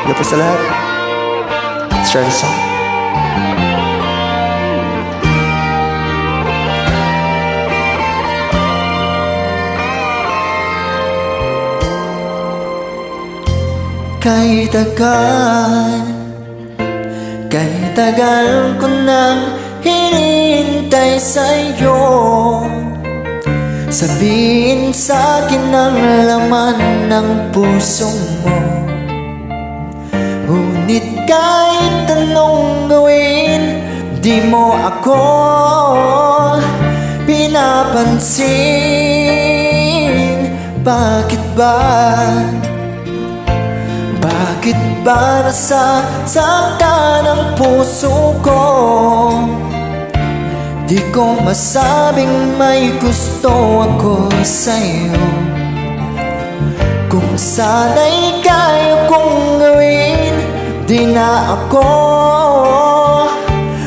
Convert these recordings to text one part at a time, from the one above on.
Hello po sa lahat. Let's try the song. Kay tagal ko nang hinihintay sa'yo. Sabihin sa'kin ang laman ng puso mo. Ngunit kahit anong gawin, di mo ako pinapansin. Bakit ba? Bakit ba nasasaktan ang puso ko? Di ko masabing may gusto ako sa'yo. Kung sana'y kaya kong gawin, di na ako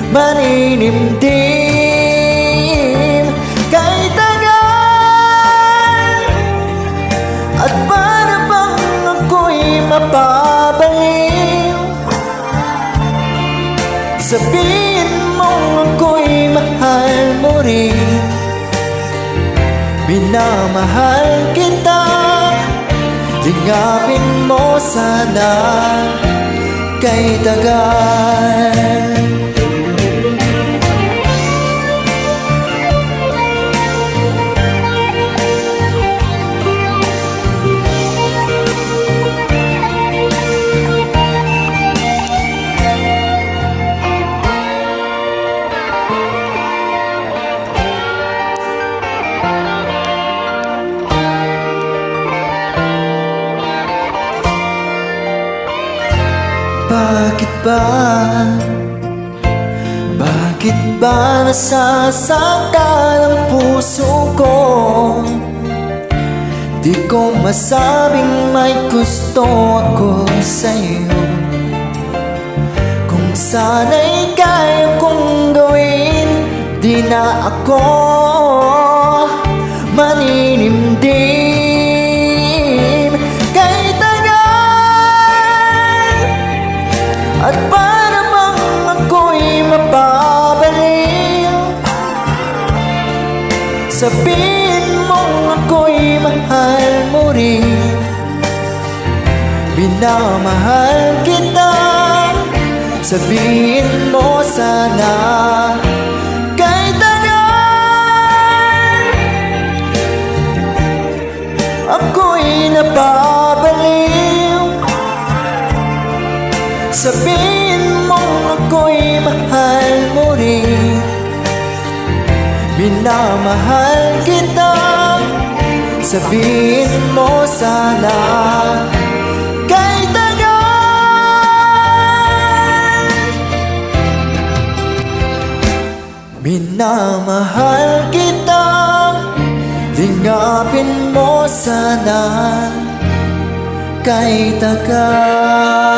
maninimdim. Kay tagal at para bang ako'y mapabaliw. Sabihin mong ako'y mahal mo rin. Minamahal kita, tingapin mo sana kay tagal. Bakit ba nasasaktan ang puso ko? Di ko masabing may gusto ako sa'yo. Kung sana'y kaya kong gawin, di na ako maninimdim. Kay tagal at para bang ako'y mapabaliw. Sabihin mong ako'y mahal mo rin. Minamahal kita, sabihin mo sana kay tagal. Ako'y napabaliw. Sabihin mong ako'y mahal mo rin. Minamahal kita, sabihin mo sana kay tagal. Minamahal kita, tingapin mo sana kay tagal.